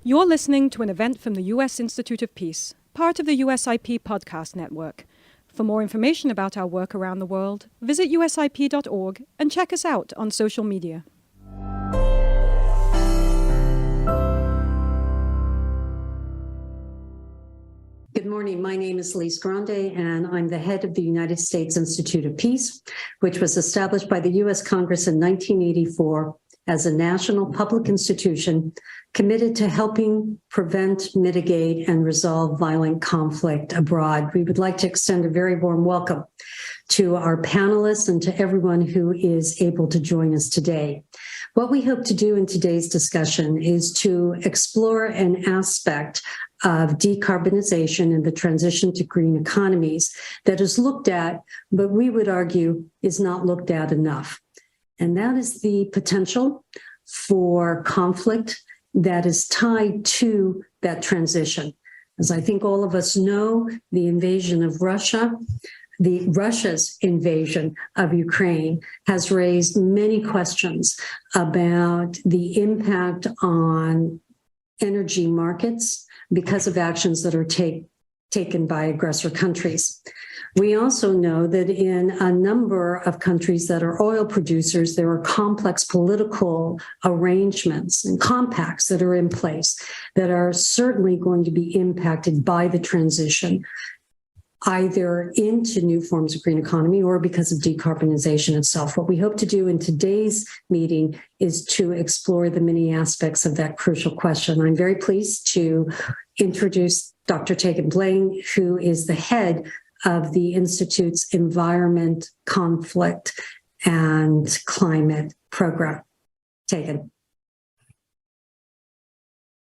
You're listening to an event from the U.S. Institute of Peace, part of the USIP podcast network. For more information about our work around the world, visit usip.org and check us out on social media. Good morning. My name is Lise Grande, and I'm the head of the United States Institute of Peace, which was established by the U.S. Congress in 1984 as a national public institution committed to helping prevent, mitigate, and resolve violent conflict abroad. We would like to extend a very warm welcome to our panelists and to everyone who is able to join us today. What we hope to do in today's discussion is to explore an aspect of decarbonization and the transition to green economies that is looked at, but we would argue is not looked at enough. And that is the potential for conflict that is tied to that transition. As I think all of us know, the invasion of Russia's invasion of Ukraine has raised many questions about the impact on energy markets because of actions that are taken by aggressor countries. We also know that in a number of countries that are oil producers, there are complex political arrangements and compacts that are in place that are certainly going to be impacted by the transition, either into new forms of green economy or because of decarbonization itself. What we hope to do in today's meeting is to explore the many aspects of that crucial question. I'm very pleased to introduce Dr. Tegan Blaine, who is the head of the Institute's Environment, Conflict, and Climate Program. Tegan.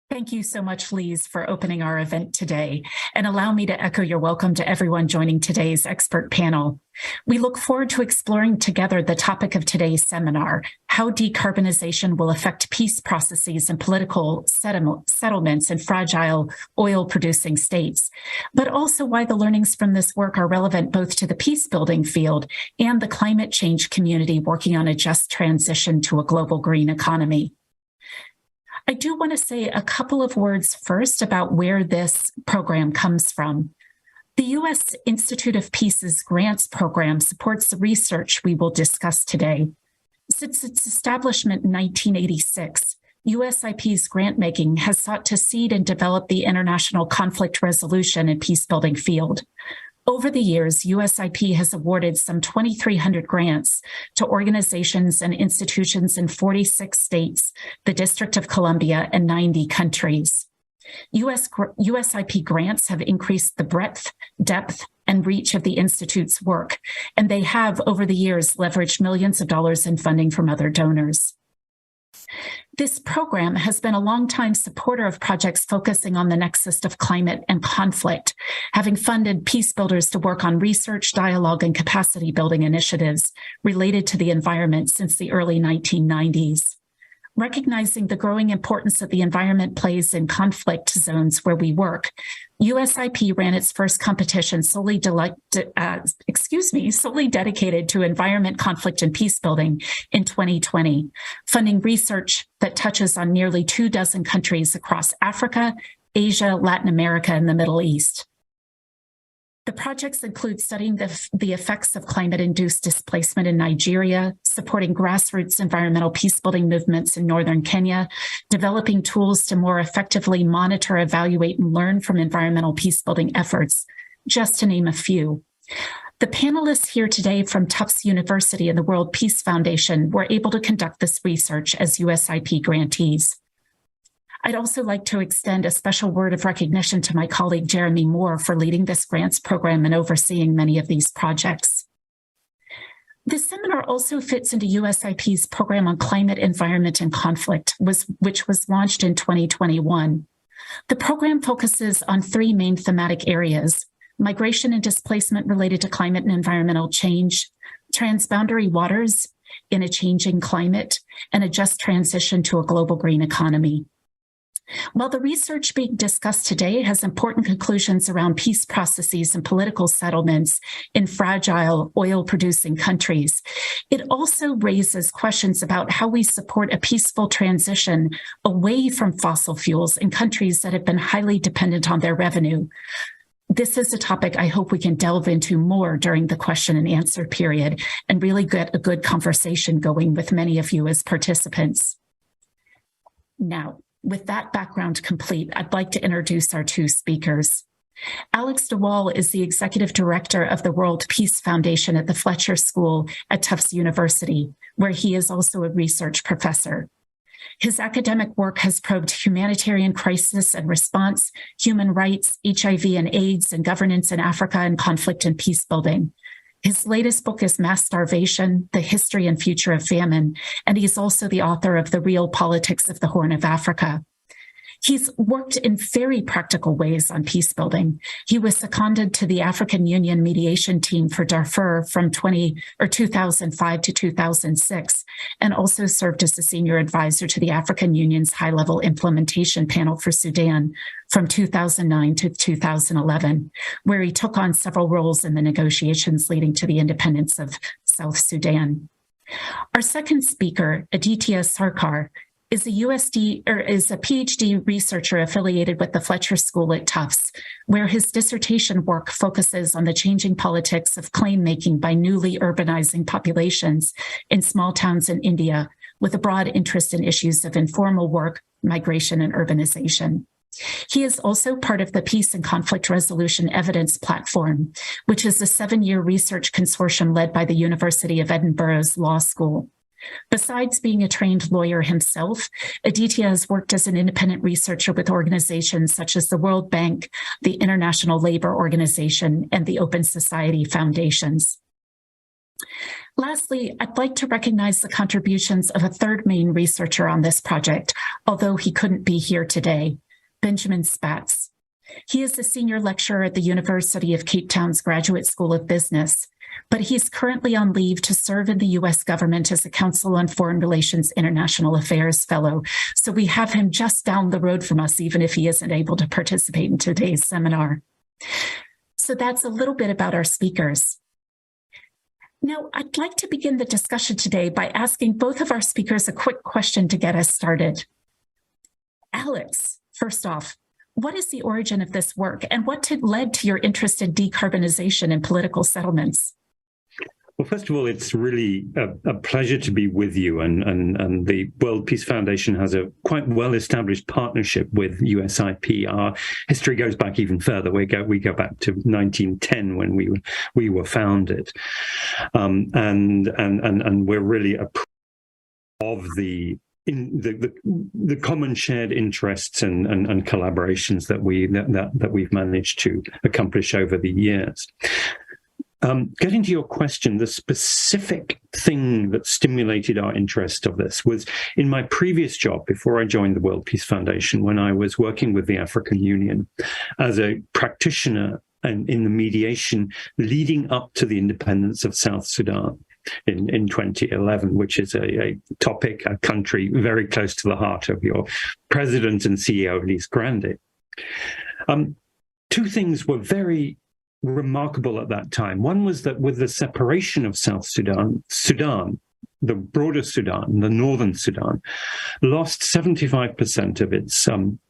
Thank you so much, Lise, for opening our event today, and allow me to echo your welcome to everyone joining today's expert panel. We look forward to exploring together the topic of today's seminar, how decarbonization will affect peace processes and political settlements in fragile oil-producing states, but also why the learnings from this work are relevant both to the peace-building field and the climate change community working on a just transition to a global green economy. I do want to say a couple of words first about where this program comes from. The U.S. Institute of Peace's grants program supports the research we will discuss today. Since its establishment in 1986, USIP's grant-making has sought to seed and develop the international conflict resolution and peace-building field. Over the years, USIP has awarded some 2,300 grants to organizations and institutions in 46 states, the District of Columbia, and 90 countries. USIP grants have increased the breadth, depth, and reach of the Institute's work, and they have, over the years, leveraged millions of dollars in funding from other donors. This program has been a longtime supporter of projects focusing on the nexus of climate and conflict, having funded peace builders to work on research, dialogue, and capacity building initiatives related to the environment since the early 1990s. Recognizing the growing importance that the environment plays in conflict zones where we work, USIP ran its first competition solely dedicated to environment, conflict, and peace building in 2020, funding research that touches on nearly 24 countries across Africa, Asia, Latin America, and the Middle East. The projects include studying the effects of climate-induced displacement in Nigeria, supporting grassroots environmental peacebuilding movements in northern Kenya, developing tools to more effectively monitor, evaluate, and learn from environmental peacebuilding efforts, just to name a few. The panelists here today from Tufts University and the World Peace Foundation were able to conduct this research as USIP grantees. I'd also like to extend a special word of recognition to my colleague Jeremy Moore for leading this grants program and overseeing many of these projects. This seminar also fits into USIP's program on climate, environment, and conflict, which was launched in 2021. The program focuses on three main thematic areas: migration and displacement related to climate and environmental change, transboundary waters in a changing climate, and a just transition to a global green economy. While the research being discussed today has important conclusions around peace processes and political settlements in fragile oil-producing countries, it also raises questions about how we support a peaceful transition away from fossil fuels in countries that have been highly dependent on their revenue. This is a topic I hope we can delve into more during the question and answer period and really get a good conversation going with many of you as participants. Now, with that background complete, I'd like to introduce our two speakers. Alex de Waal is the Executive Director of the World Peace Foundation at the Fletcher School at Tufts University, where he is also a research professor. His academic work has probed humanitarian crisis and response, human rights, HIV and AIDS, and governance in Africa and conflict and peace building. His latest book is Mass Starvation, The History and Future of Famine, and he's also the author of The Real Politics of the Horn of Africa. He's worked in very practical ways on peace building. He was seconded to the African Union mediation team for Darfur from 2005 to 2006, and also served as a senior advisor to the African Union's high-level implementation panel for Sudan from 2009 to 2011, where he took on several roles in the negotiations leading to the independence of South Sudan. Our second speaker, Aditya Sarkar, is a PhD researcher affiliated with the Fletcher School at Tufts, where his dissertation work focuses on the changing politics of claim making by newly urbanizing populations in small towns in India, with a broad interest in issues of informal work, migration, and urbanization. He is also part of the Peace and Conflict Resolution Evidence Platform, which is a 7-year research consortium led by the University of Edinburgh's Law School. Besides being a trained lawyer himself, Aditya has worked as an independent researcher with organizations such as the World Bank, the International Labour Organization, and the Open Society Foundations. Lastly, I'd like to recognize the contributions of a third main researcher on this project, although he couldn't be here today, Benjamin Spatz. He is a senior lecturer at the University of Cape Town's Graduate School of Business, but he's currently on leave to serve in the U.S. government as a Council on Foreign Relations International Affairs Fellow. So we have him just down the road from us, even if he isn't able to participate in today's seminar. So that's a little bit about our speakers. Now, I'd like to begin the discussion today by asking both of our speakers a quick question to get us started. Alex, first off, what is the origin of this work and what led to your interest in decarbonization and political settlements? Well, first of all, it's really a pleasure to be with you. And the World Peace Foundation has a quite well-established partnership with USIP. Our history goes back even further. We go back to 1910 when we were founded, and we're really of the common shared interests and collaborations that we've managed to accomplish over the years. Getting to your question, the specific thing that stimulated our interest of this was in my previous job before I joined the World Peace Foundation, when I was working with the African Union as a practitioner and in the mediation leading up to the independence of South Sudan in 2011, which is a topic, a country very close to the heart of your president and CEO, Lise Grande. Two things were very remarkable at that time. One was that with the separation of South Sudan, the broader Sudan, the northern Sudan, lost 75% of its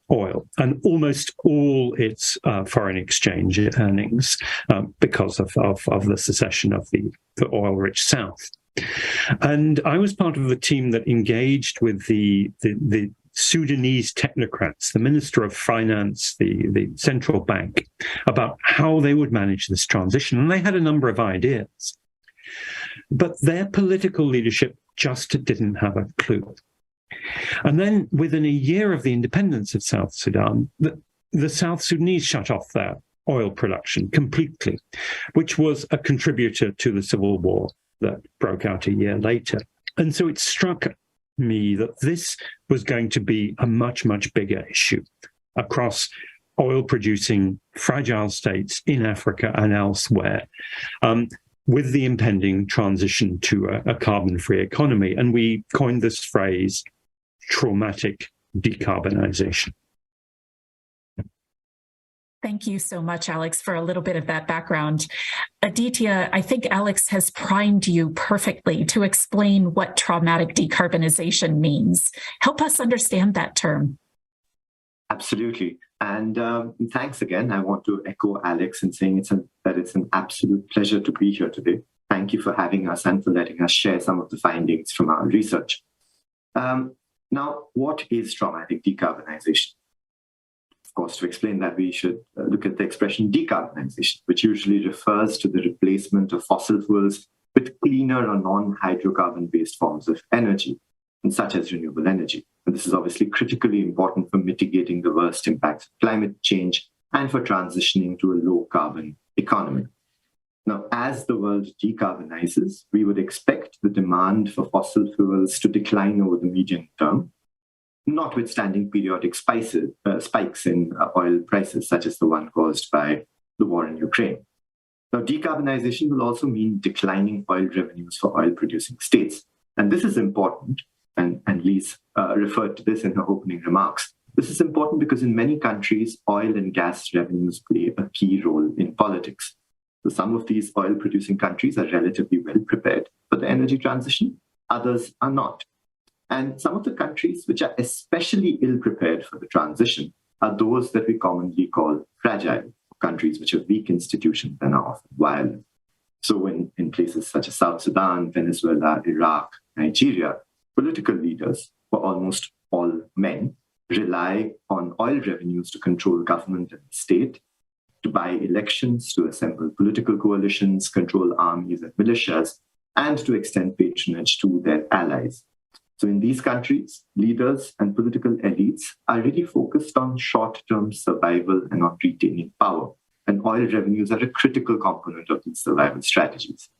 oil and almost all its foreign exchange earnings because of the secession of the oil-rich South. And I was part of the team that engaged with the Sudanese technocrats, the Minister of Finance, the central bank, about how they would manage this transition. And they had a number of ideas. But their political leadership just didn't have a clue. And then within a year of the independence of South Sudan, the South Sudanese shut off their oil production completely, which was a contributor to the civil war that broke out a year later. And so it struck me that this was going to be a much, much bigger issue across oil-producing fragile states in Africa and elsewhere, with the impending transition to a carbon-free economy. And we coined this phrase, traumatic decarbonization. Thank you so much, Alex, for a little bit of that background. Aditya, I think Alex has primed you perfectly to explain what traumatic decarbonization means. Help us understand that term. Absolutely. And thanks again. I want to echo Alex in saying that it's an absolute pleasure to be here today. Thank you for having us and for letting us share some of the findings from our research. Now, what is traumatic decarbonization? Of course, to explain that, we should look at the expression decarbonization, which usually refers to the replacement of fossil fuels with cleaner or non-hydrocarbon-based forms of energy, such as renewable energy. And this is obviously critically important for mitigating the worst impacts of climate change and for transitioning to a low-carbon economy. Now, as the world decarbonizes, we would expect the demand for fossil fuels to decline over the medium term, notwithstanding periodic spikes in oil prices, such as the one caused by the war in Ukraine. Now, decarbonization will also mean declining oil revenues for oil-producing states. And this is important, and Lise referred to this in her opening remarks. This is important because in many countries, oil and gas revenues play a key role in politics. So some of these oil-producing countries are relatively well prepared for the energy transition, others are not. And some of the countries which are especially ill-prepared for the transition are those that we commonly call fragile, countries which have weak institutions and are often violent. So in places such as South Sudan, Venezuela, Iraq, Nigeria, political leaders, for almost all men, rely on oil revenues to control government and state, to buy elections, to assemble political coalitions, control armies and militias, and to extend patronage to their allies. So in these countries, leaders and political elites are really focused on short-term survival and on retaining power. And oil revenues are a critical component of these survival strategies.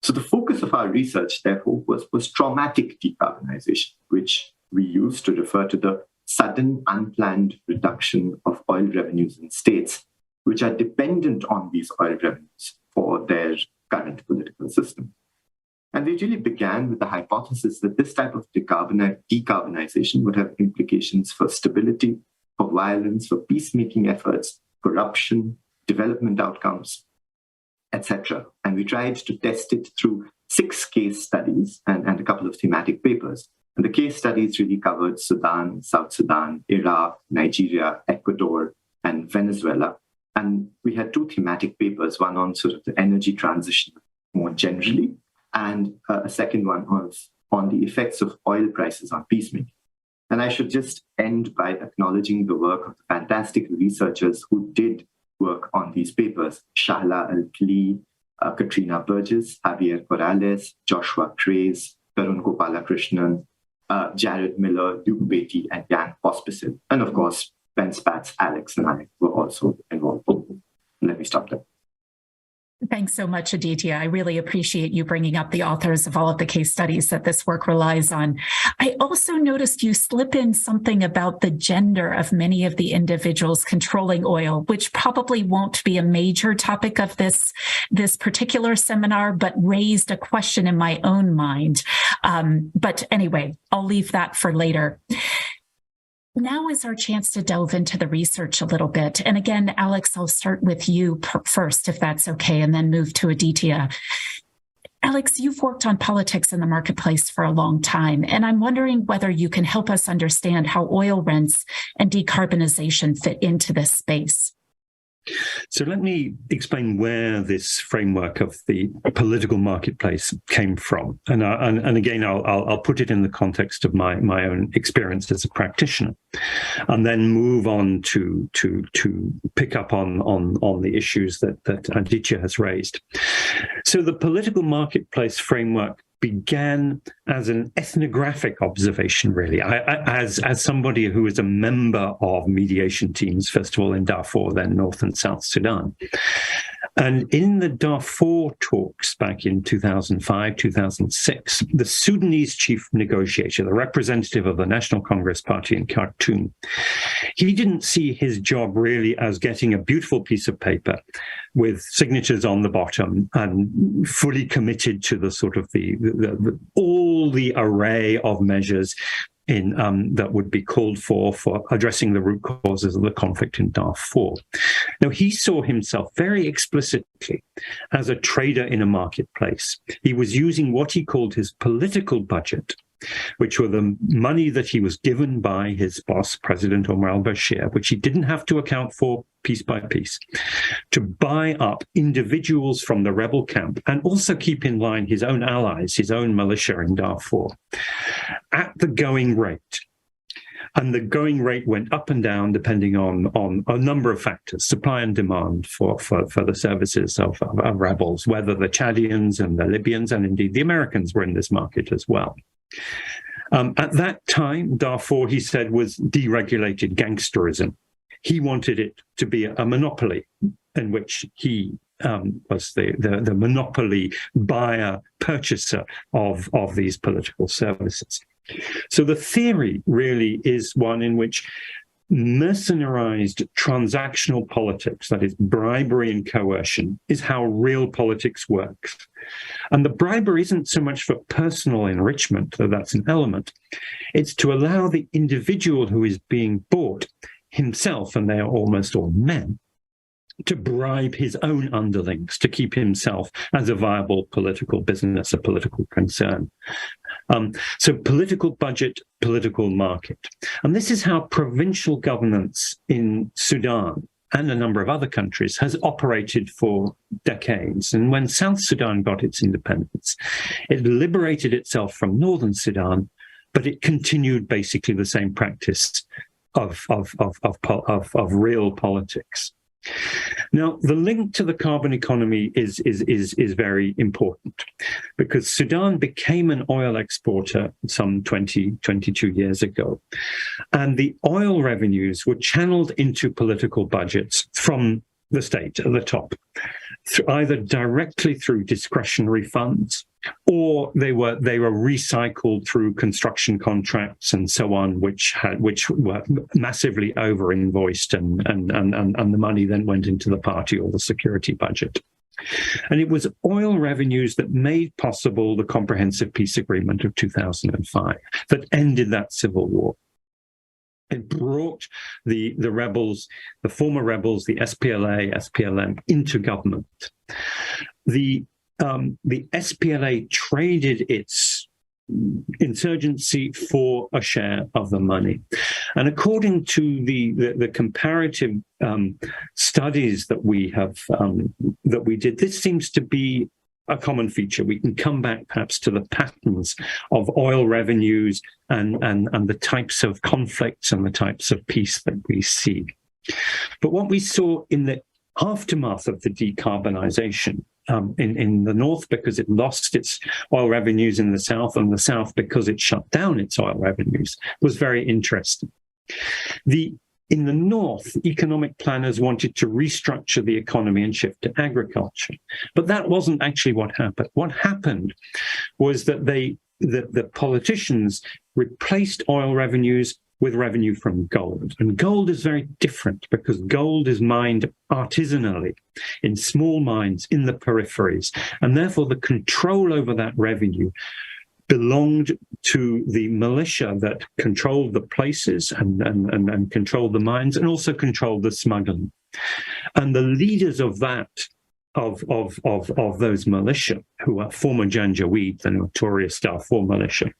So the focus of our research, therefore, was traumatic decarbonization, which we use to refer to the sudden, unplanned reduction of oil revenues in states which are dependent on these oil revenues for their current political system. And they really began with the hypothesis that this type of decarbonization would have implications for stability, for violence, for peacemaking efforts, corruption, development outcomes, etc. And we tried to test it through 6 case studies and a couple of thematic papers. And the case studies really covered Sudan, South Sudan, Iraq, Nigeria, Ecuador, and Venezuela. And we had 2 thematic papers, one on sort of the energy transition more generally, and a second one was on the effects of oil prices on peacemaking. And I should just end by acknowledging the work of the fantastic researchers who did work on these papers: Shahla Al-Kli, Katrina Burgess, Javier Corrales, Joshua Craze, Tarun Gopalakrishnan, Jared Miller, Luke Beatty, and Jan Pospisil. And of course, Ben Spatz, Alex, and I were also involved. Let me stop there. Thanks so much, Aditya. I really appreciate you bringing up the authors of all of the case studies that this work relies on. I also noticed you slip in something about the gender of many of the individuals controlling oil, which probably won't be a major topic of this particular seminar, but raised a question in my own mind. But anyway, I'll leave that for later. Now is our chance to delve into the research a little bit. And again, Alex, I'll start with you first, if that's okay, and then move to Aditya. Alex, you've worked on politics in the marketplace for a long time, and I'm wondering whether you can help us understand how oil rents and decarbonization fit into this space. So let me explain where this framework of the political marketplace came from. And again, I'll put it in the context of my own experience as a practitioner, and then move on to pick up on the issues that Aditya has raised. So the political marketplace framework began as an ethnographic observation, really, as somebody who was a member of mediation teams, first of all in Darfur, then North and South Sudan. And in the Darfur talks back in 2005, 2006, the Sudanese chief negotiator, the representative of the National Congress Party in Khartoum, he didn't see his job really as getting a beautiful piece of paper with signatures on the bottom and fully committed to the sort of all the array of measures. that would be called for addressing the root causes of the conflict in Darfur. Now, he saw himself very explicitly as a trader in a marketplace. He was using what he called his political budget, which were the money that he was given by his boss, President Omar al-Bashir, which he didn't have to account for piece by piece, to buy up individuals from the rebel camp and also keep in line his own allies, his own militia in Darfur, at the going rate. And the going rate went up and down depending on a number of factors, supply and demand for the services of rebels, whether the Chadians and the Libyans and indeed the Americans were in this market as well. At that time, Darfur, he said, was deregulated gangsterism. He wanted it to be a monopoly in which he was the monopoly buyer, purchaser of these political services. So the theory really is one in which mercenarized transactional politics, that is bribery and coercion, is how real politics works. And the bribery isn't so much for personal enrichment, though that's an element. It's to allow the individual who is being bought himself, and they are almost all men, to bribe his own underlings to keep himself as a viable political business, a political concern. So political budget, political market. And this is how provincial governance in Sudan and a number of other countries has operated for decades. And when South Sudan got its independence, it liberated itself from Northern Sudan, but it continued basically the same practice of real politics. Now, the link to the carbon economy is very important because Sudan became an oil exporter some 22 years ago. And the oil revenues were channeled into political budgets from the state at the top, either directly through discretionary funds, or they were recycled through construction contracts and so on, which were massively over invoiced, and the money then went into the party or the security budget. And it was oil revenues that made possible the Comprehensive Peace Agreement of 2005 that ended that civil war. It brought the rebels, the former rebels, the SPLA, SPLM, into government. The SPLA traded its insurgency for a share of the money. And according to the comparative studies that we did, this seems to be a common feature. We can come back perhaps to the patterns of oil revenues and the types of conflicts and the types of peace that we see. But what we saw in the aftermath of the decarbonization in the north, because it lost its oil revenues in the south, and the south because it shut down its oil revenues, was very interesting. In the north, economic planners wanted to restructure the economy and shift to agriculture. But that wasn't actually what happened. What happened was that the politicians replaced oil revenues with revenue from gold. And gold is very different because gold is mined artisanally in small mines in the peripheries. And therefore, the control over that revenue belonged to the militia that controlled the places and controlled the mines and also controlled the smuggling. And the leaders of that, of those militia, who are former Janjaweed, the notorious Darfur militia,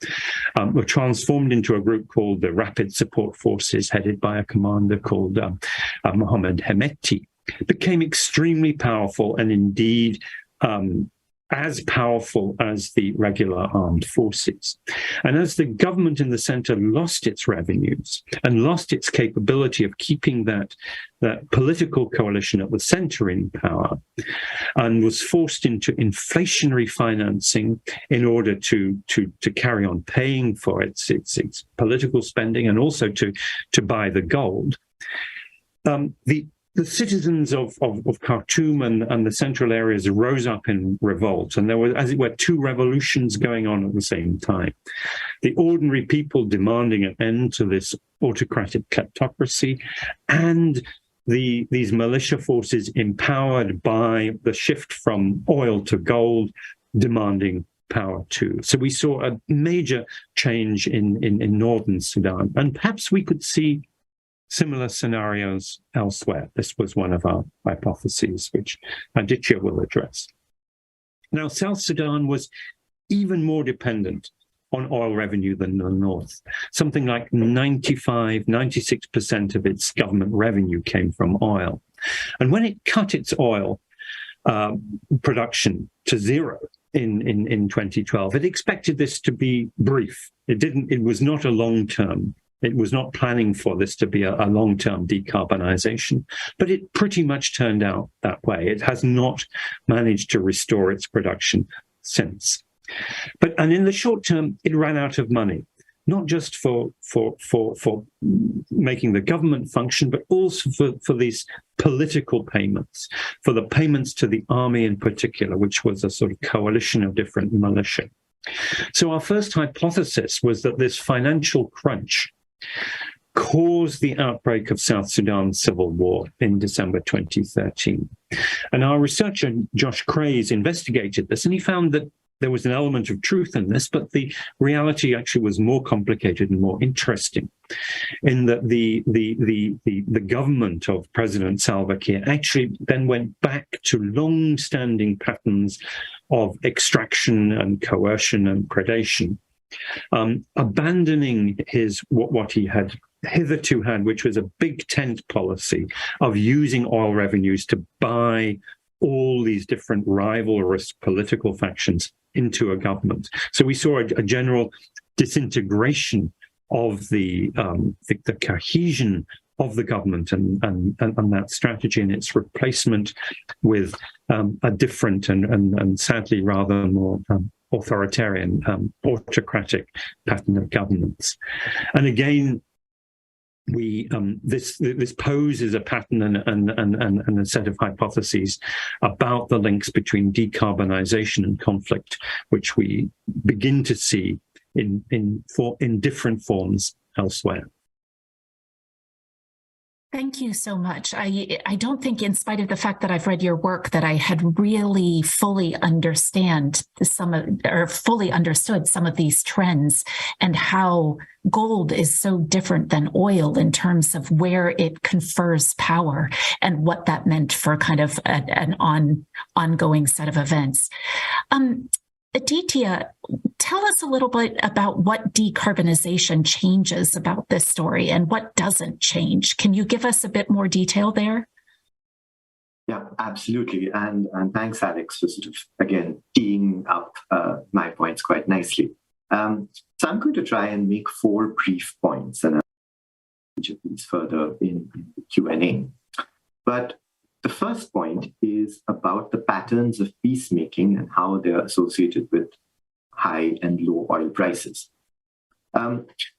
were transformed into a group called the Rapid Support Forces, headed by a commander called Mohammed Hemeti, became extremely powerful and indeed as powerful as the regular armed forces. And as the government in the center lost its revenues and lost its capability of keeping that political coalition at the center in power, and was forced into inflationary financing in order to carry on paying for its political spending and also to buy the gold, the citizens of Khartoum and the central areas rose up in revolt, and there were, as it were, two revolutions going on at the same time. The ordinary people demanding an end to this autocratic kleptocracy, and these militia forces empowered by the shift from oil to gold, demanding power too. So we saw a major change in northern Sudan, and perhaps we could see similar scenarios elsewhere. This was one of our hypotheses, which Aditya will address. Now, South Sudan was even more dependent on oil revenue than the North. Something like 96% of its government revenue came from oil. And when it cut its oil production to zero in 2012, it expected this to be brief. It was not a long-term. It was not planning for this to be a long-term decarbonization, but it pretty much turned out that way. It has not managed to restore its production since. And in the short term, it ran out of money, not just for making the government function, but also for these political payments, for the payments to the army in particular, which was a sort of coalition of different militia. So our first hypothesis was that this financial crunch caused the outbreak of South Sudan's civil war in December 2013. And our researcher, Josh Craze, investigated this, and he found that there was an element of truth in this, but the reality actually was more complicated and more interesting, in that the government of President Salva Kiir actually then went back to long-standing patterns of extraction and coercion and predation, abandoning what he had hitherto had, which was a big tent policy of using oil revenues to buy all these different rivalrous political factions into a government. So we saw a general disintegration of the cohesion of the government and that strategy, and its replacement with a different and sadly rather more authoritarian, autocratic pattern of governance. And again, this poses a pattern and a set of hypotheses about the links between decarbonization and conflict, which we begin to see in different forms elsewhere. Thank you so much. I don't think, in spite of the fact that I've read your work, that I had really fully understood some of these trends and how gold is so different than oil in terms of where it confers power and what that meant for kind of an ongoing set of events. Aditya, tell us a little bit about what decarbonization changes about this story and what doesn't change. Can you give us a bit more detail there? Yeah, absolutely. And thanks, Alex, for sort of, again, teeing up my points quite nicely. So I'm going to try and make 4 brief points, and I'll each of these further in the Q&A. But the first point is about the patterns of peacemaking and how they're associated with high and low oil prices.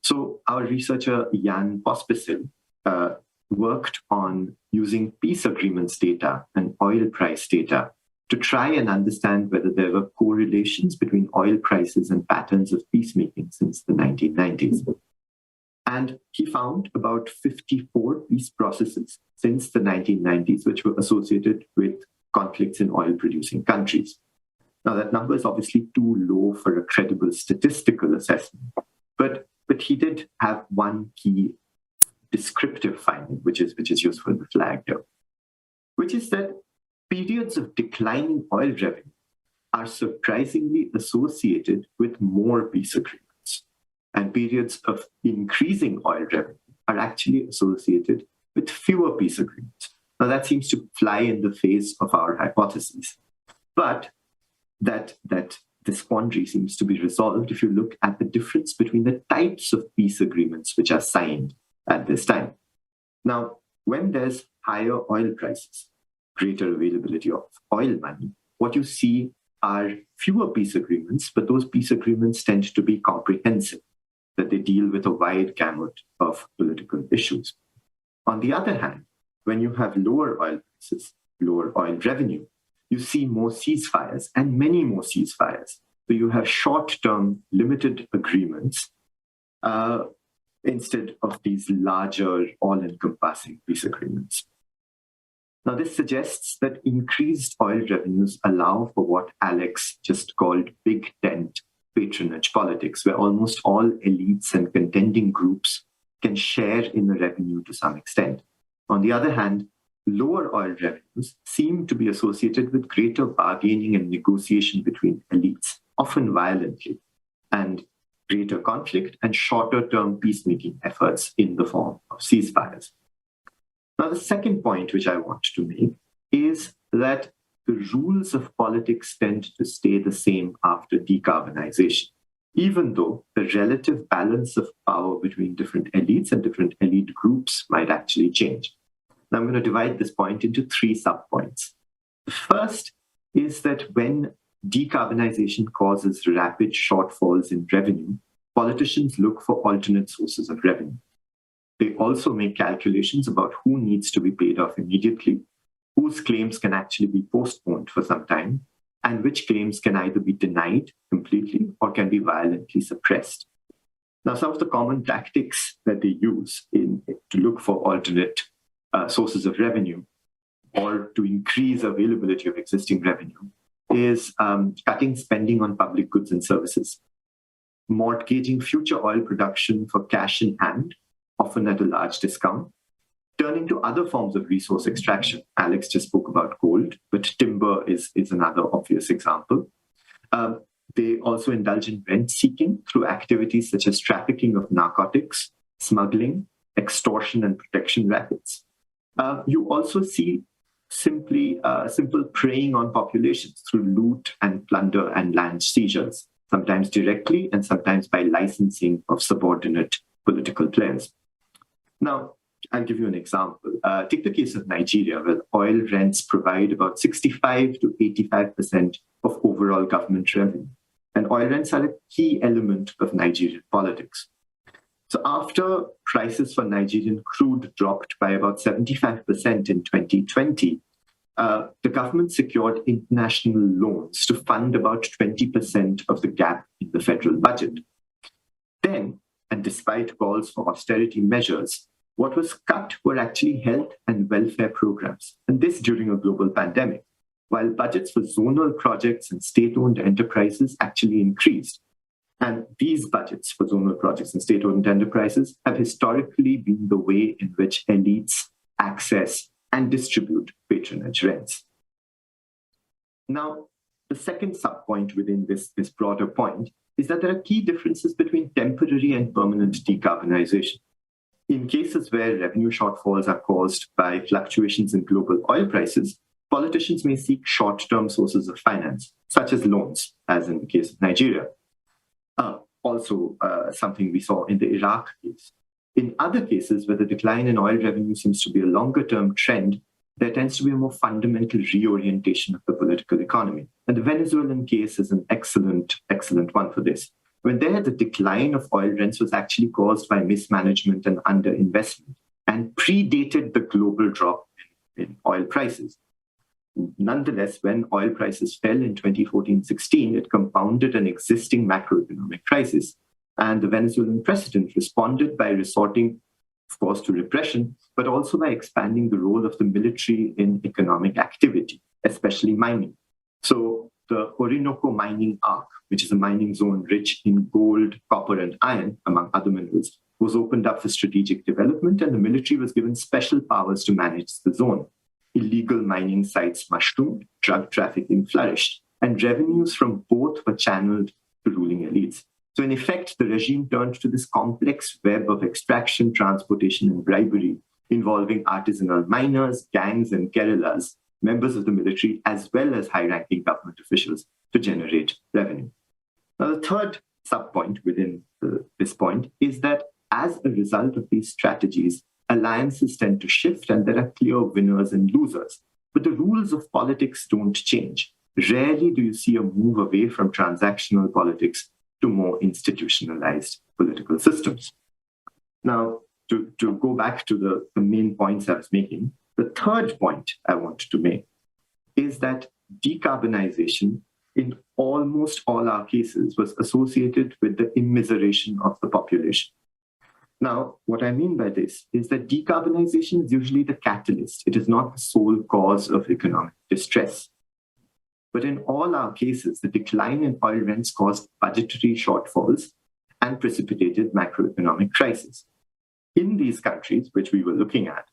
So our researcher, Jan Pospisil, worked on using peace agreements data and oil price data to try and understand whether there were correlations between oil prices and patterns of peacemaking since the 1990s. And he found about 54 peace processes since the 1990s, which were associated with conflicts in oil-producing countries. Now, that number is obviously too low for a credible statistical assessment, but he did have one key descriptive finding, which is useful to flag here, which is that periods of declining oil revenue are surprisingly associated with more peace agreements. And periods of increasing oil revenue are actually associated with fewer peace agreements. Now, that seems to fly in the face of our hypotheses. But that this quandary seems to be resolved if you look at the difference between the types of peace agreements which are signed at this time. Now, when there's higher oil prices, greater availability of oil money, what you see are fewer peace agreements, but those peace agreements tend to be comprehensive, that they deal with a wide gamut of political issues. On the other hand, when you have lower oil prices, lower oil revenue, you see more ceasefires and many more ceasefires. So you have short-term limited agreements instead of these larger all-encompassing peace agreements. Now, this suggests that increased oil revenues allow for what Alex just called big tent patronage politics, where almost all elites and contending groups can share in the revenue to some extent. On the other hand, lower oil revenues seem to be associated with greater bargaining and negotiation between elites, often violently, and greater conflict and shorter-term peacemaking efforts in the form of ceasefires. Now, the second point which I want to make is that the rules of politics tend to stay the same after decarbonization, even though the relative balance of power between different elites and different elite groups might actually change. Now, I'm going to divide this point into 3 subpoints. The first is that when decarbonization causes rapid shortfalls in revenue, politicians look for alternate sources of revenue. They also make calculations about who needs to be paid off immediately, whose claims can actually be postponed for some time, and which claims can either be denied completely or can be violently suppressed. Now, some of the common tactics that they use to look for alternate sources of revenue or to increase availability of existing revenue is cutting spending on public goods and services, mortgaging future oil production for cash in hand, often at a large discount, turning to other forms of resource extraction. Alex just spoke about gold, but timber is another obvious example. They also indulge in rent-seeking through activities such as trafficking of narcotics, smuggling, extortion, and protection rackets. You also see simple preying on populations through loot and plunder and land seizures, sometimes directly and sometimes by licensing of subordinate political players. Now, I'll give you an example. Take the case of Nigeria, where oil rents provide about 65 to 85% of overall government revenue. And oil rents are a key element of Nigerian politics. So after prices for Nigerian crude dropped by about 75% in 2020, the government secured international loans to fund about 20% of the gap in the federal budget. Then, and despite calls for austerity measures, what was cut were actually health and welfare programs, and this during a global pandemic, while budgets for zonal projects and state-owned enterprises actually increased. And these budgets for zonal projects and state-owned enterprises have historically been the way in which elites access and distribute patronage rents. Now, the second subpoint within this broader point is that there are key differences between temporary and permanent decarbonization. In cases where revenue shortfalls are caused by fluctuations in global oil prices, politicians may seek short-term sources of finance, such as loans, as in the case of Nigeria. Also, something we saw in the Iraq case. In other cases where the decline in oil revenue seems to be a longer-term trend, there tends to be a more fundamental reorientation of the political economy. And the Venezuelan case is an excellent one for this. When there, the decline of oil rents was actually caused by mismanagement and underinvestment and predated the global drop in oil prices. Nonetheless, when oil prices fell in 2014-16, it compounded an existing macroeconomic crisis. And the Venezuelan president responded by resorting, of course, to repression, but also by expanding the role of the military in economic activity, especially mining. So the Orinoco mining arc, which is a mining zone rich in gold, copper, and iron, among other minerals, was opened up for strategic development, and the military was given special powers to manage the zone. Illegal mining sites mushroomed, drug trafficking flourished, and revenues from both were channeled to ruling elites. So in effect, the regime turned to this complex web of extraction, transportation, and bribery involving artisanal miners, gangs, and guerrillas, members of the military, as well as high-ranking government officials to generate revenue. Now, the third subpoint within this point is that as a result of these strategies, alliances tend to shift and there are clear winners and losers. But the rules of politics don't change. Rarely do you see a move away from transactional politics to more institutionalized political systems. Now, to go back to the main points I was making, the third point I want to make is that decarbonization in almost all our cases was associated with the immiseration of the population. Now, what I mean by this is that decarbonization is usually the catalyst. It is not the sole cause of economic distress. But in all our cases, the decline in oil rents caused budgetary shortfalls and precipitated macroeconomic crises. In these countries, which we were looking at,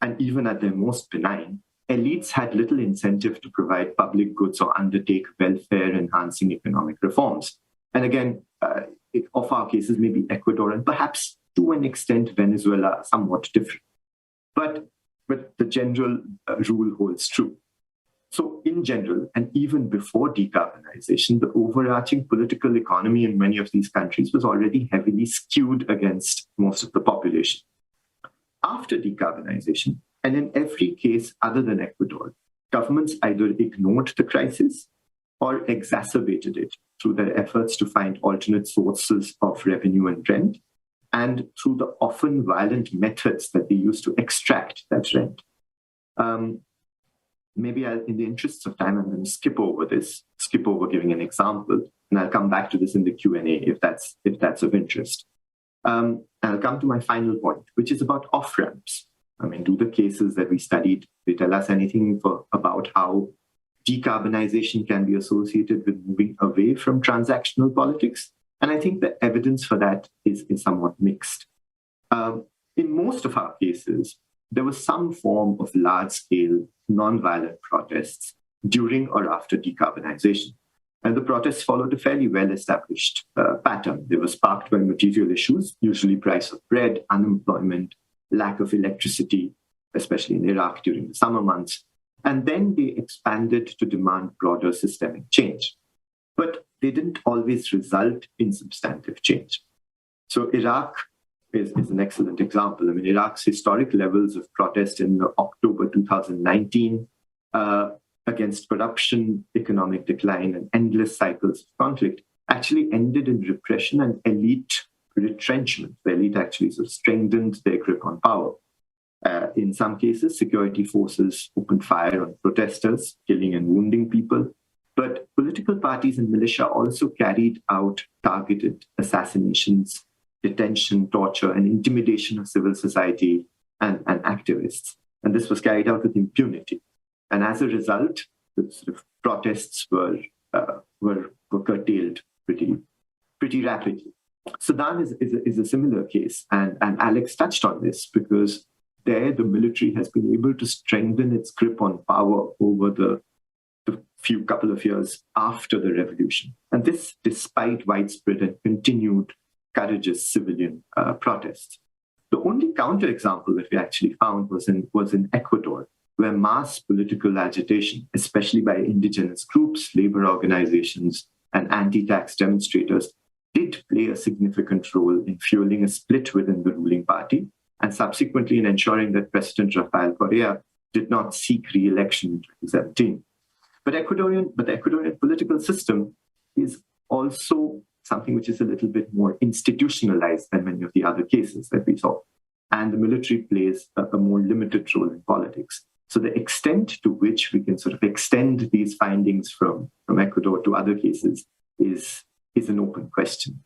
and even at their most benign, elites had little incentive to provide public goods or undertake welfare-enhancing economic reforms. And again, of our cases, maybe Ecuador and perhaps to an extent Venezuela are somewhat different. But the general rule holds true. So in general, and even before decarbonization, the overarching political economy in many of these countries was already heavily skewed against most of the population. After decarbonization, and in every case other than Ecuador, governments either ignored the crisis or exacerbated it through their efforts to find alternate sources of revenue and rent, and through the often violent methods that they use to extract that rent. Maybe in the interests of time, I'm going to skip over giving an example, and I'll come back to this in the Q&A if that's of interest. And I'll come to my final point, which is about off-ramps. I mean, do the cases that we studied, they tell us anything about how decarbonization can be associated with moving away from transactional politics? And I think the evidence for that is somewhat mixed. In most of our cases, there was some form of large-scale, non-violent protests during or after decarbonization. And the protests followed a fairly well-established pattern. They were sparked by material issues, usually price of bread, unemployment, lack of electricity, especially in Iraq during the summer months. And then they expanded to demand broader systemic change. But they didn't always result in substantive change. So Iraq is an excellent example. I mean, Iraq's historic levels of protest in October 2019 against corruption, economic decline, and endless cycles of conflict actually ended in repression and elite retrenchment. The elite actually sort of strengthened their grip on power. In some cases, security forces opened fire on protesters, killing and wounding people. But political parties and militia also carried out targeted assassinations, detention, torture, and intimidation of civil society and activists. And this was carried out with impunity. And as a result, the sort of protests were curtailed pretty rapidly. Sudan is a similar case, and Alex touched on this because there the military has been able to strengthen its grip on power over the couple of years after the revolution. And this despite widespread and continued courageous civilian protests. The only counterexample that we actually found was in Ecuador, where mass political agitation, especially by indigenous groups, labor organizations, and anti-tax demonstrators, did play a significant role in fueling a split within the ruling party, and subsequently in ensuring that President Rafael Correa did not seek re-election in 2017. But the Ecuadorian political system is also something which is a little bit more institutionalized than many of the other cases that we saw. And the military plays a more limited role in politics. So the extent to which we can sort of extend these findings from Ecuador to other cases is an open question.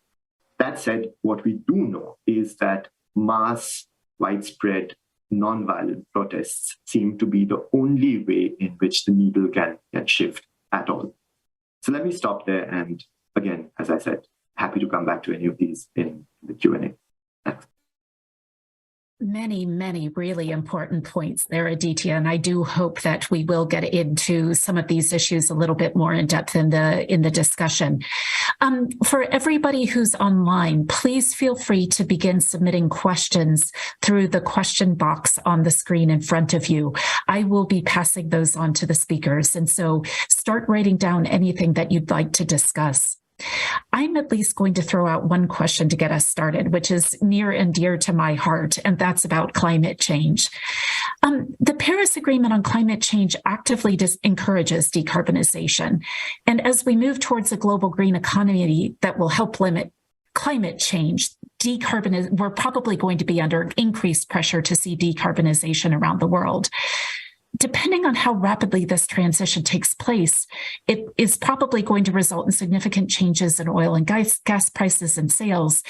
That said, what we do know is that mass, widespread, non-violent protests seem to be the only way in which the needle can shift at all. So let me stop there. And again, as I said, happy to come back to any of these in the Q&A. Thanks. Many, many really important points there, Aditya, and I do hope that we will get into some of these issues a little bit more in depth in the discussion. For everybody who's online, please feel free to begin submitting questions through the question box on the screen in front of you. I will be passing those on to the speakers, and so start writing down anything that you'd like to discuss. I'm at least going to throw out one question to get us started, which is near and dear to my heart, and that's about climate change. The Paris Agreement on climate change actively encourages decarbonization. And as we move towards a global green economy that will help limit climate change, we're probably going to be under increased pressure to see decarbonization around the world. Depending on how rapidly this transition takes place, it is probably going to result in significant changes in oil and gas prices and sales.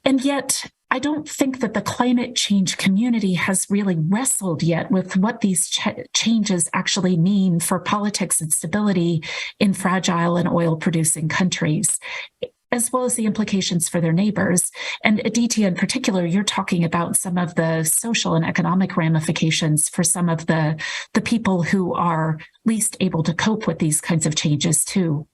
And yet, I don't think that the climate change community has really wrestled yet with what these changes actually mean for politics and stability in fragile and oil-producing countries, as well as the implications for their neighbors. And Aditya, in particular, you're talking about some of the social and economic ramifications for some of the people who are least able to cope with these kinds of changes too.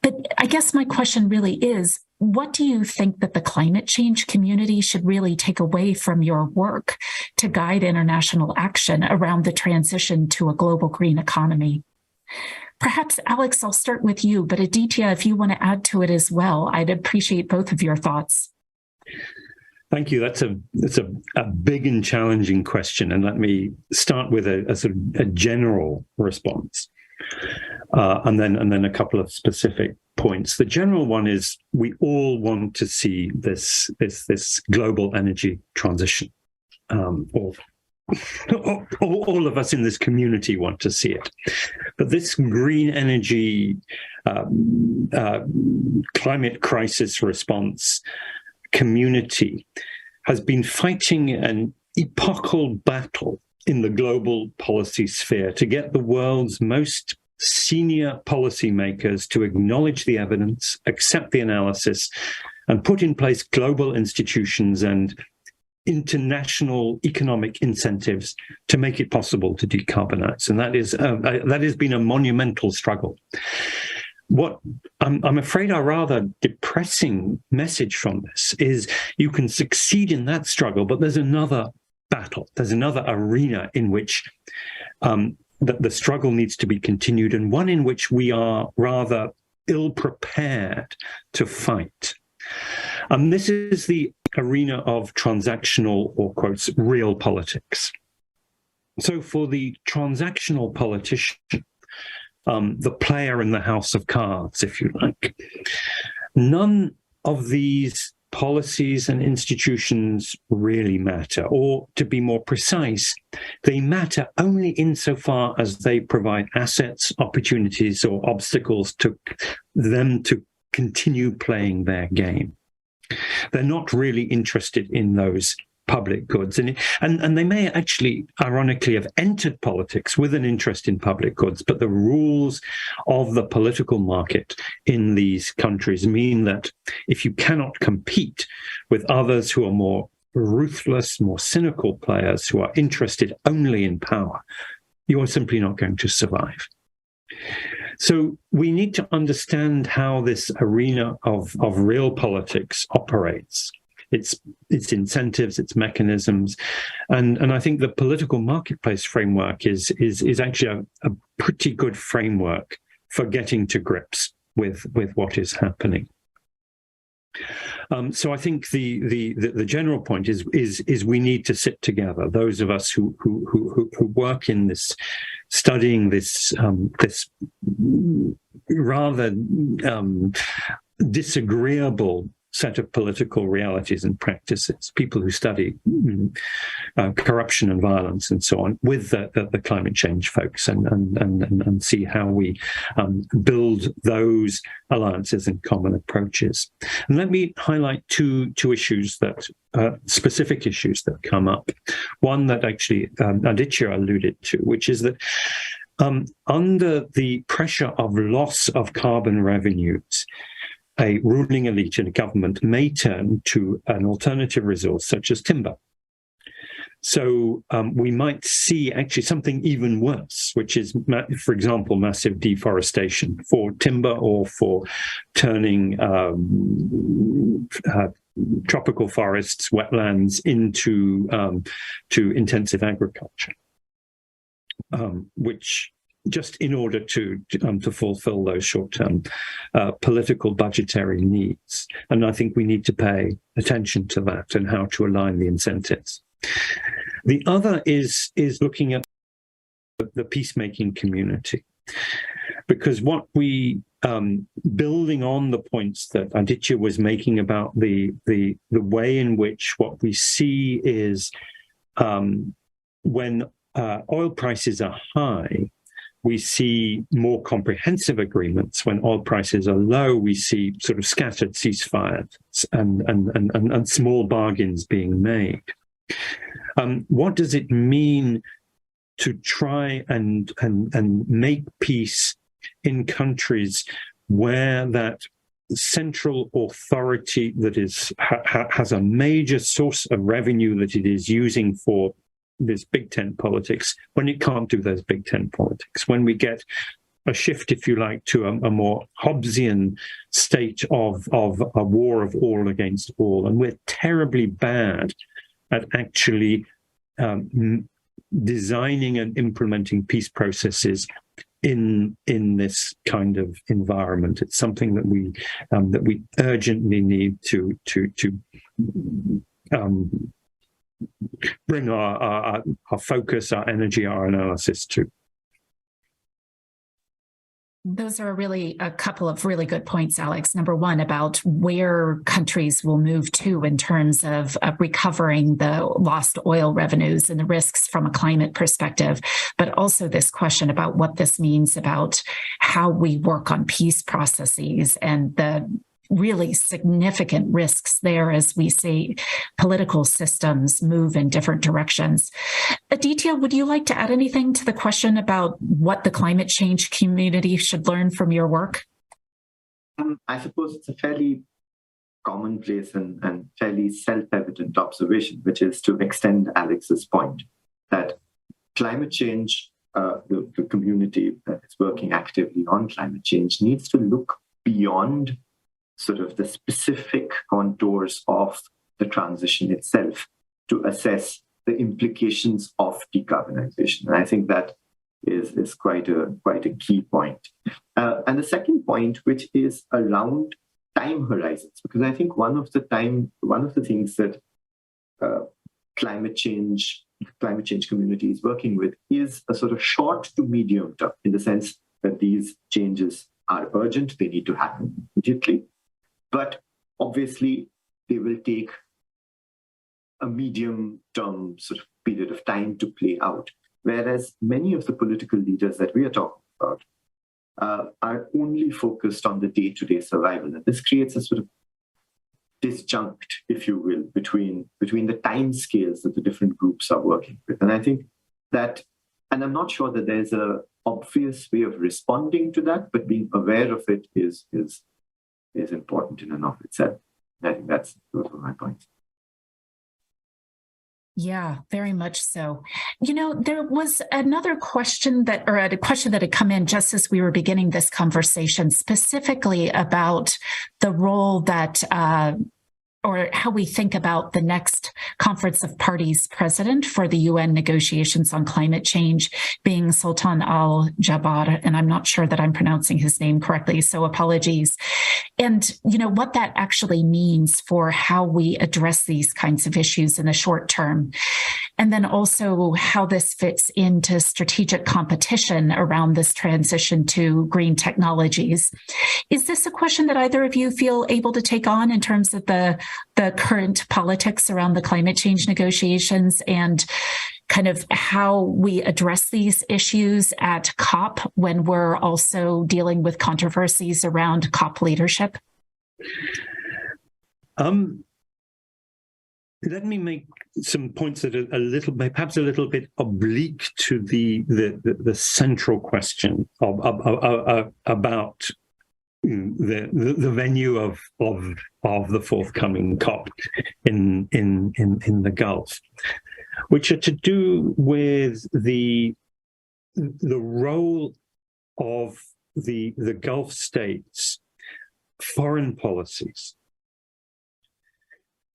But I guess my question really is, what do you think that the climate change community should really take away from your work to guide international action around the transition to a global green economy? Perhaps, Alex, I'll start with you, but Aditya, if you want to add to it as well, I'd appreciate both of your thoughts. Thank you. That's a big and challenging question, and let me start with a sort of a general response, and then a couple of specific points. The general one is we all want to see this global energy transition, or all of us in this community want to see it. But this green energy climate crisis response community has been fighting an epochal battle in the global policy sphere to get the world's most senior policymakers to acknowledge the evidence, accept the analysis, and put in place global institutions and international economic incentives to make it possible to decarbonize. And that has been a monumental struggle. What I'm afraid our rather depressing message from this is you can succeed in that struggle, but there's another battle, there's another arena in which the struggle needs to be continued, and one in which we are rather ill-prepared to fight. And this is the arena of transactional, or quotes, real politics. So for the transactional politician, the player in the house of cards, if you like, none of these policies and institutions really matter, or to be more precise, they matter only insofar as they provide assets, opportunities, or obstacles to them to continue playing their game. They're not really interested in those public goods. And they may actually, ironically, have entered politics with an interest in public goods, but the rules of the political market in these countries mean that if you cannot compete with others who are more ruthless, more cynical players who are interested only in power, you are simply not going to survive. So we need to understand how this arena of real politics operates, its incentives, its mechanisms, and I think the political marketplace framework is actually a pretty good framework for getting to grips with what is happening. So I think the general point is we need to sit together. Those of us who work in this, studying this rather disagreeable set of political realities and practices, people who study corruption and violence and so on, with the climate change folks, and see how we build those alliances and common approaches. And let me highlight two issues that specific issues that come up. One that actually Aditya alluded to, which is that under the pressure of loss of carbon revenues, a ruling elite in a government may turn to an alternative resource such as timber. So we might see actually something even worse, which is, for example, massive deforestation for timber, or for turning tropical forests, wetlands into to intensive agriculture, which, just in order to fulfill those short-term political budgetary needs. And I think we need to pay attention to that and how to align the incentives. The other is looking at the peacemaking community, because what we, building on the points that Aditya was making about the way in which what we see is when oil prices are high, we see more comprehensive agreements. When oil prices are low, we see sort of scattered ceasefires and small bargains being made. What does it mean to try and make peace in countries where that central authority that has a major source of revenue that it is using for this big tent politics, when it can't do those big tent politics, when we get a shift, if you like, to a more Hobbesian state of a war of all against all, and we're terribly bad at actually designing and implementing peace processes in this kind of environment. It's something that we urgently need to bring our focus, our energy, our analysis to. Those are really a couple of really good points, Alex. Number one, about where countries will move to in terms of recovering the lost oil revenues and the risks from a climate perspective, but also this question about what this means about how we work on peace processes and the really significant risks there as we see political systems move in different directions. Aditya, would you like to add anything to the question about what the climate change community should learn from your work? I suppose it's a fairly commonplace and fairly self-evident observation, which is to extend Alex's point that climate change, the community that is working actively on climate change needs to look beyond sort of the specific contours of the transition itself to assess the implications of decarbonization. And I think that is quite a key point. And the second point, which is around time horizons, because I think one of the things that climate change community is working with is a sort of short to medium term, in the sense that these changes are urgent, they need to happen immediately. But obviously, they will take a medium-term sort of period of time to play out. Whereas many of the political leaders that we are talking about are only focused on the day-to-day survival. And this creates a sort of disjunct, if you will, between the time scales that the different groups are working with. And I think that, and I'm not sure that there's an obvious way of responding to that, but being aware of it is important in and of itself. I think those are my points. Yeah, very much so. You know, there was another question that had come in just as we were beginning this conversation, specifically about the role that or how we think about the next Conference of Parties president for the UN negotiations on climate change being Sultan Al-Jaber, and I'm not sure that I'm pronouncing his name correctly, so apologies. And, you know, what that actually means for how we address these kinds of issues in the short term. And then also how this fits into strategic competition around this transition to green technologies. Is this a question that either of you feel able to take on in terms of the current politics around the climate change negotiations and kind of how we address these issues at COP when we're also dealing with controversies around COP leadership? Let me make some points that are perhaps a little bit oblique to the central question about the venue of the forthcoming COP in the Gulf, which are to do with the role of the Gulf states' foreign policies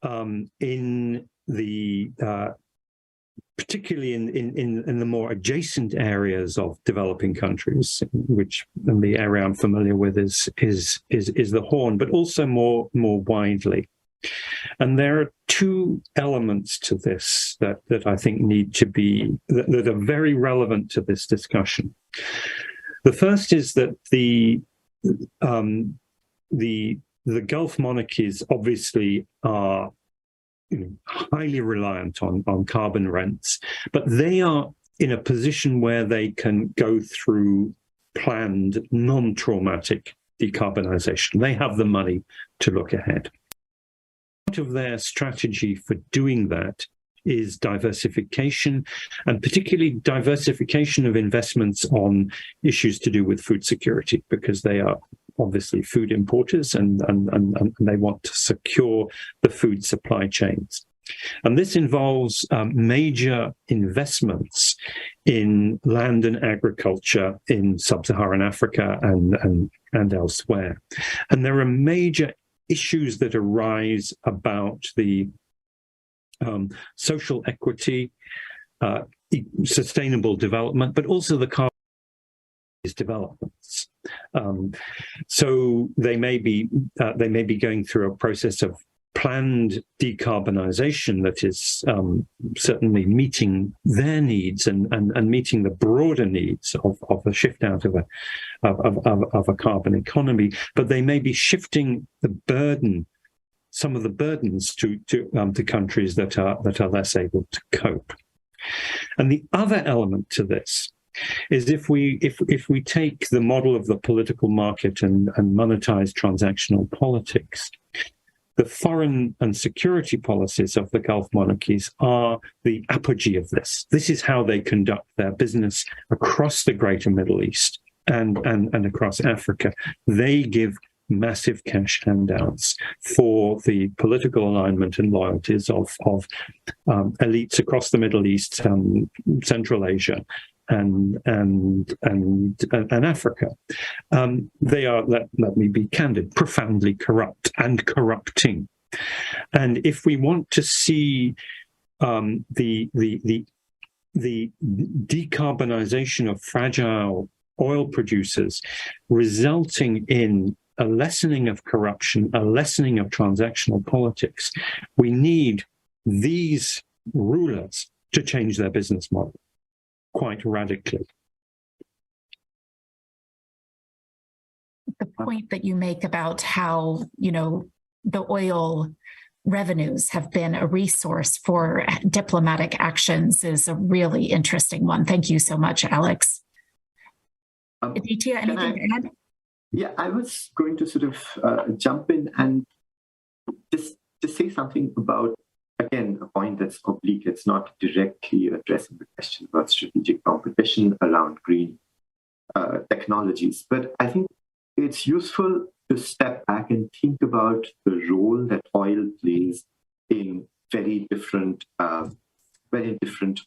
in the particularly in the more adjacent areas of developing countries, and the area I'm familiar with is the Horn, but also more widely. And there are two elements to this that I think need to be that are very relevant to this discussion. The first is that the Gulf monarchies obviously are highly reliant on carbon rents, but they are in a position where they can go through planned, non-traumatic decarbonization. They have the money to look ahead. Part of their strategy for doing that is diversification, and particularly diversification of investments on issues to do with food security, because they are obviously food importers and they want to secure the food supply chains. And this involves major investments in land and agriculture in sub-Saharan Africa and elsewhere. And there are major issues that arise about the social equity, sustainable development, but also the carbon developments. So they may be going through a process of planned decarbonization that is certainly meeting their needs and meeting the broader needs of the shift out of a carbon economy, but they may be shifting some of the burdens to countries that are less able to cope. And the other element to this is if we take the model of the political market and monetize transactional politics, the foreign and security policies of the Gulf monarchies are the apogee of this. This is how they conduct their business across the greater Middle East and across Africa. They give massive cash handouts for the political alignment and loyalties of elites across the Middle East, Central Asia, and Africa. They are, let me be candid, profoundly corrupt and corrupting. And if we want to see the decarbonization of fragile oil producers resulting in a lessening of corruption, a lessening of transactional politics, we need these rulers to change their business model quite radically. The point that you make about how, the oil revenues have been a resource for diplomatic actions is a really interesting one. Thank you so much, Alex. Aditya, anything to add? Yeah, I was going to sort of jump in and just say something about, again, a point that's oblique. It's not directly addressing the question about strategic competition around green technologies. But I think it's useful to step back and think about the role that oil plays in very different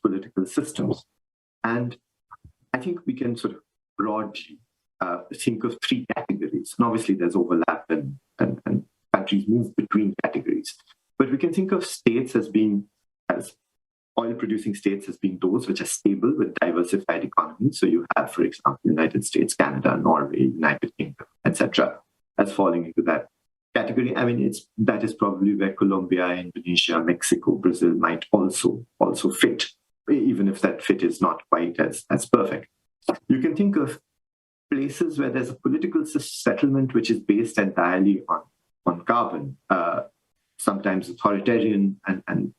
political systems. And I think we can sort of broadly think of three categories. And obviously there's overlap and countries move between categories. But we can think of states as oil-producing states as being those which are stable with diversified economies. So you have, for example, United States, Canada, Norway, United Kingdom, etc., as falling into that category. I mean, that is probably where Colombia, Indonesia, Mexico, Brazil might also fit, even if that fit is not quite as perfect. You can think of places where there's a political settlement which is based entirely on carbon, sometimes authoritarian, and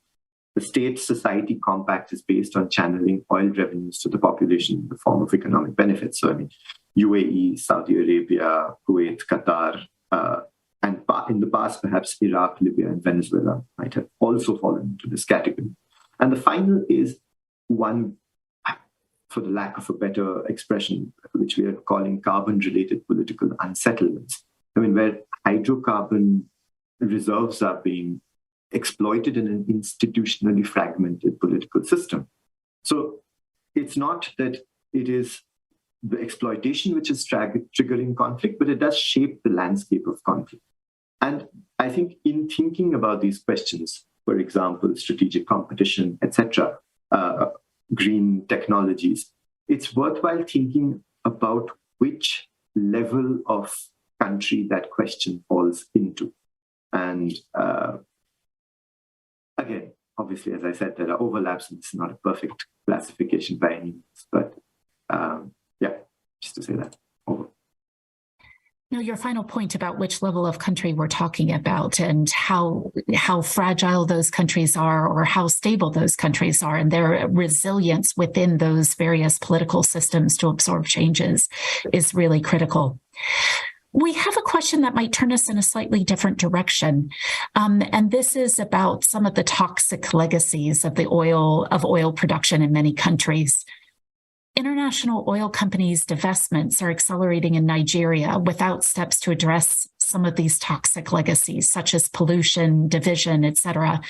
the state-society compact is based on channeling oil revenues to the population in the form of economic benefits. So, I mean, UAE, Saudi Arabia, Kuwait, Qatar, and in the past, perhaps Iraq, Libya, and Venezuela might have also fallen into this category. And the final is one, for the lack of a better expression, which we are calling carbon-related political unsettlements. I mean, where hydrocarbon reserves are being exploited in an institutionally fragmented political system. So it's not that it is the exploitation which is triggering conflict, but it does shape the landscape of conflict. And I think in thinking about these questions, for example, strategic competition, etc., green technologies, it's worthwhile thinking about which level of country that question falls into. And again, obviously, as I said, there are overlaps, and it's not a perfect classification by any means, but yeah, just to say that. Over. No, your final point about which level of country we're talking about and how fragile those countries are or how stable those countries are and their resilience within those various political systems to absorb changes is really critical. We have a question that might turn us in a slightly different direction. And this is about some of the toxic legacies of oil production in many countries. International oil companies' divestments are accelerating in Nigeria without steps to address some of these toxic legacies, such as pollution, division, et cetera.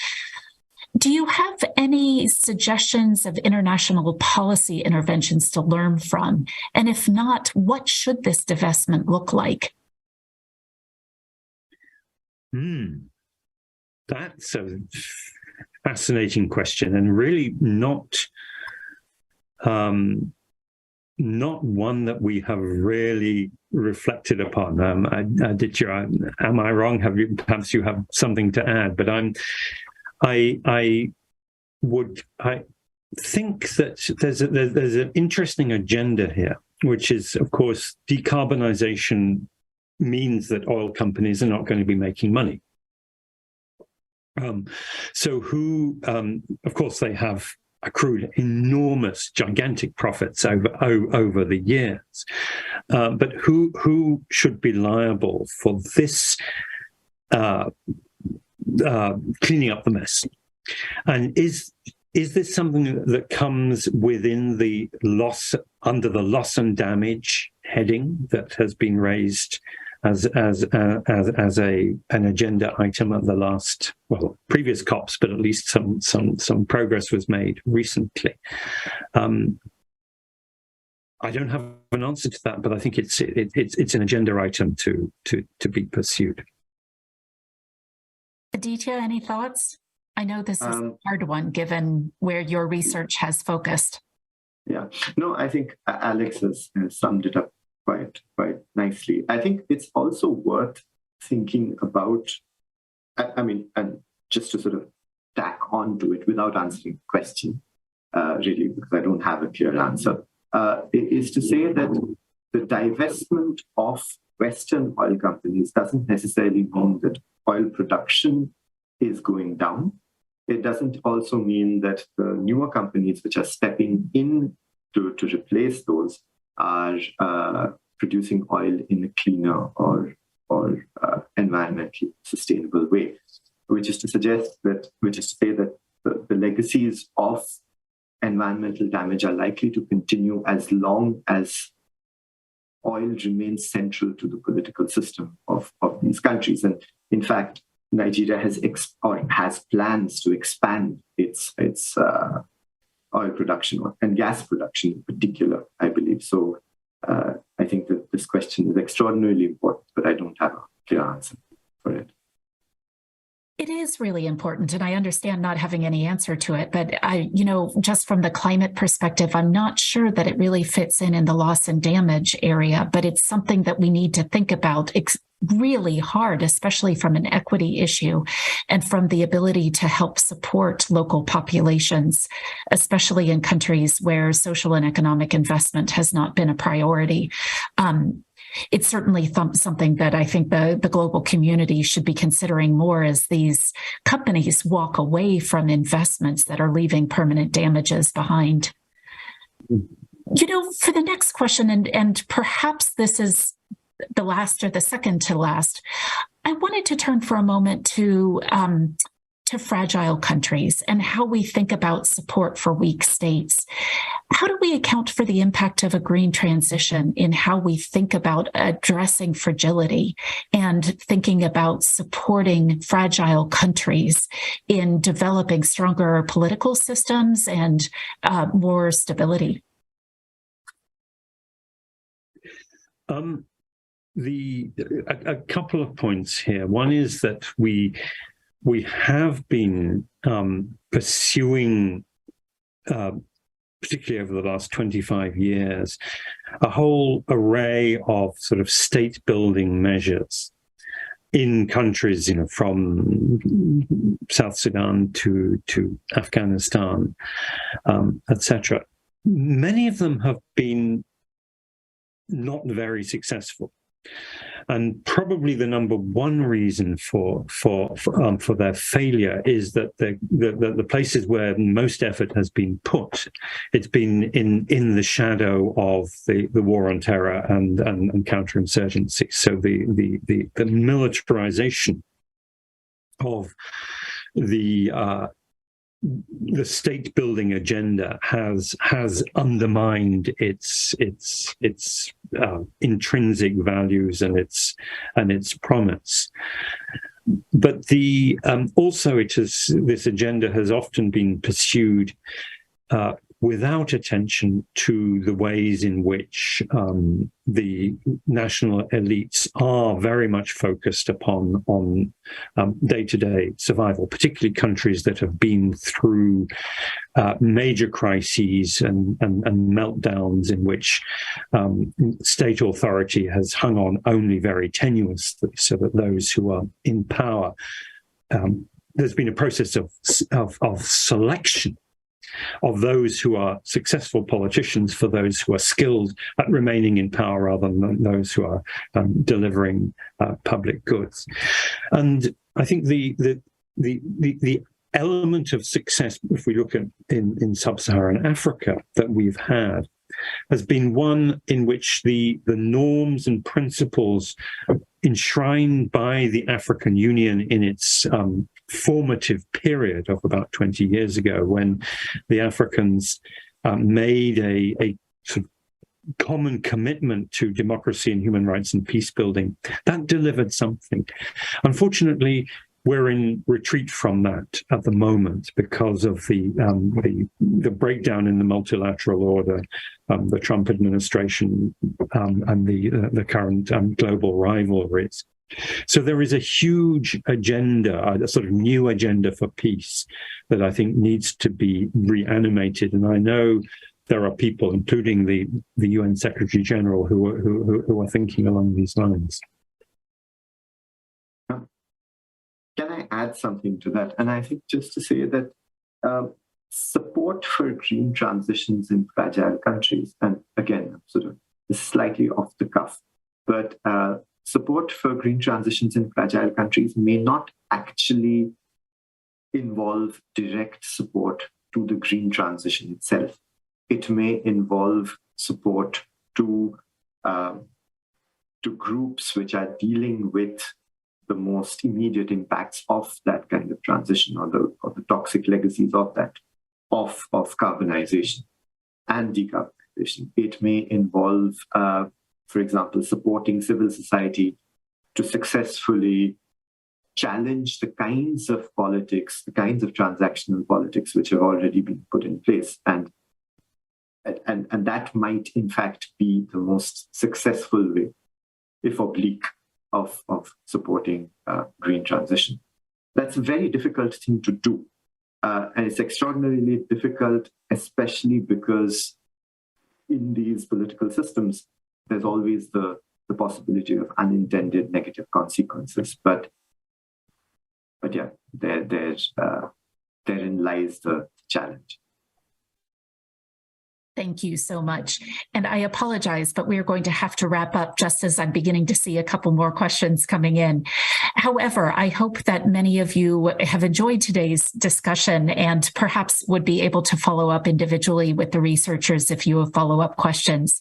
Do you have any suggestions of international policy interventions to learn from? And if not, what should this divestment look like? That's a fascinating question, and really not one that we have really reflected upon. Aditya, am I wrong? Perhaps you have something to add? But I think that there's an interesting agenda here, which is, of course, decarbonization means that oil companies are not going to be making money. Of course, they have accrued enormous, gigantic profits over the years. But who should be liable for this cleaning up the mess? And is this something that comes within the under the loss and damage heading that has been raised as an agenda item of the previous COPs, but at least some progress was made recently. I don't have an answer to that, but I think it's an agenda item to be pursued. Aditya, any thoughts? I know this is a hard one, given where your research has focused. Yeah, no, I think Alex has summed it up quite nicely. I think it's also worth thinking about, and just to sort of tack onto it without answering the question, really, because I don't have a clear answer, is to say that the divestment of Western oil companies doesn't necessarily mean that oil production is going down. It doesn't also mean that the newer companies which are stepping in to replace those are producing oil in a cleaner or environmentally sustainable way, which is to say that the legacies of environmental damage are likely to continue as long as oil remains central to the political system of these countries. And in fact, Nigeria has plans to expand its oil production and gas production in particular, I believe. So I think that this question is extraordinarily important, but I don't have a clear answer for it. It is really important, and I understand not having any answer to it, but just from the climate perspective, I'm not sure that it really fits in the loss and damage area, but it's something that we need to think about really hard, especially from an equity issue and from the ability to help support local populations, especially in countries where social and economic investment has not been a priority. It's certainly something that I think the global community should be considering more as these companies walk away from investments that are leaving permanent damages behind. For the next question, and perhaps this is the last or the second to last, I wanted to turn for a moment to fragile countries and how we think about support for weak states. How do we account for the impact of a green transition in how we think about addressing fragility and thinking about supporting fragile countries in developing stronger political systems and more stability? A couple of points here. One is that we have been pursuing, particularly over the last 25 years, a whole array of sort of state-building measures in countries, from South Sudan to Afghanistan, etc. Many of them have been not very successful. And probably the number one reason for their failure is that the places where most effort has been put, it's been in the shadow of the war on terror and counterinsurgency. So the militarization of the state building agenda has undermined its intrinsic values and its promise. But also this agenda has often been pursued without attention to the ways in which the national elites are very much focused on day-to-day survival, particularly countries that have been through major crises and meltdowns in which state authority has hung on only very tenuously, so that those who are in power, there's been a process of selection of those who are successful politicians for those who are skilled at remaining in power rather than those who are delivering public goods. And I think the element of success, if we look at in sub-Saharan Africa, that we've had has been one in which the norms and principles enshrined by the African Union in its formative period of about 20 years ago, when the Africans made a sort of common commitment to democracy and human rights and peace building, that delivered something. Unfortunately, we're in retreat from that at the moment because of the breakdown in the multilateral order, the Trump administration, and the current global rivalries. So there is a huge agenda, a sort of new agenda for peace that I think needs to be reanimated. And I know there are people, including the UN Secretary General, who are thinking along these lines. Can I add something to that? And I think just to say that support for green transitions in fragile countries, and again, sort of slightly off the cuff, but support for green transitions in fragile countries may not actually involve direct support to the green transition itself. It may involve support to groups which are dealing with the most immediate impacts of that kind of transition, or the toxic legacies of that, of carbonization and decarbonization. It may involve, for example, supporting civil society to successfully challenge the kinds of politics, the kinds of transactional politics which have already been put in place. And that might, in fact, be the most successful way, if oblique, of supporting green transition. That's a very difficult thing to do. And it's extraordinarily difficult, especially because in these political systems, there's always the possibility of unintended negative consequences. But yeah, therein lies the challenge. Thank you so much. And I apologize, but we are going to have to wrap up just as I'm beginning to see a couple more questions coming in. However, I hope that many of you have enjoyed today's discussion and perhaps would be able to follow up individually with the researchers if you have follow-up questions.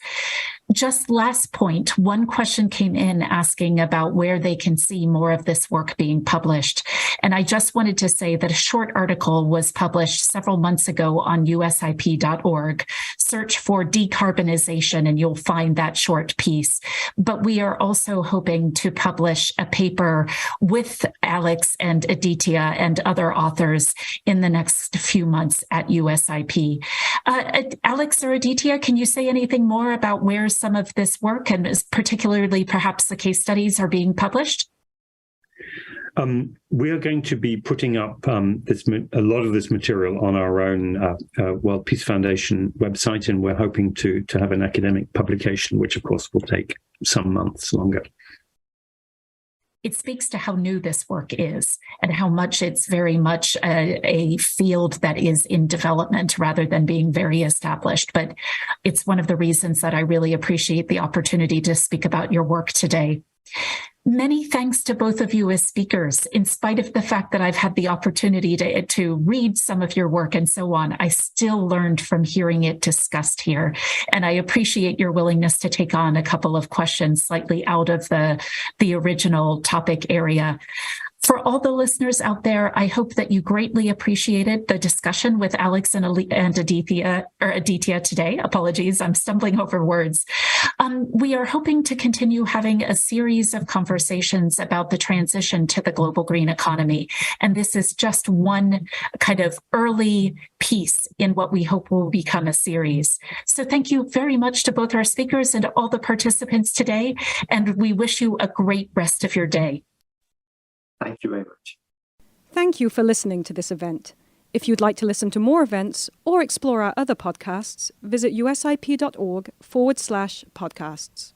Just last point, one question came in asking about where they can see more of this work being published. And I just wanted to say that a short article was published several months ago on USIP.org. Search for decarbonization and you'll find that short piece. But we are also hoping to publish a paper with Alex and Aditya and other authors in the next few months at USIP. Alex or Aditya, can you say anything more about where some of this work, and particularly perhaps the case studies, are being published? We are going to be putting up a lot of this material on our own World Peace Foundation website, and we're hoping to have an academic publication, which of course will take some months longer. It speaks to how new this work is and how much it's very much a field that is in development rather than being very established. But it's one of the reasons that I really appreciate the opportunity to speak about your work today. Many thanks to both of you as speakers. In spite of the fact that I've had the opportunity to read some of your work and so on, I still learned from hearing it discussed here. And I appreciate your willingness to take on a couple of questions slightly out of the original topic area. For all the listeners out there, I hope that you greatly appreciated the discussion with Alex and Aditya today. Apologies, I'm stumbling over words. We are hoping to continue having a series of conversations about the transition to the global green economy. And this is just one kind of early piece in what we hope will become a series. So thank you very much to both our speakers and all the participants today. And we wish you a great rest of your day. Thank you very much. Thank you for listening to this event. If you'd like to listen to more events or explore our other podcasts, visit usip.org/podcasts.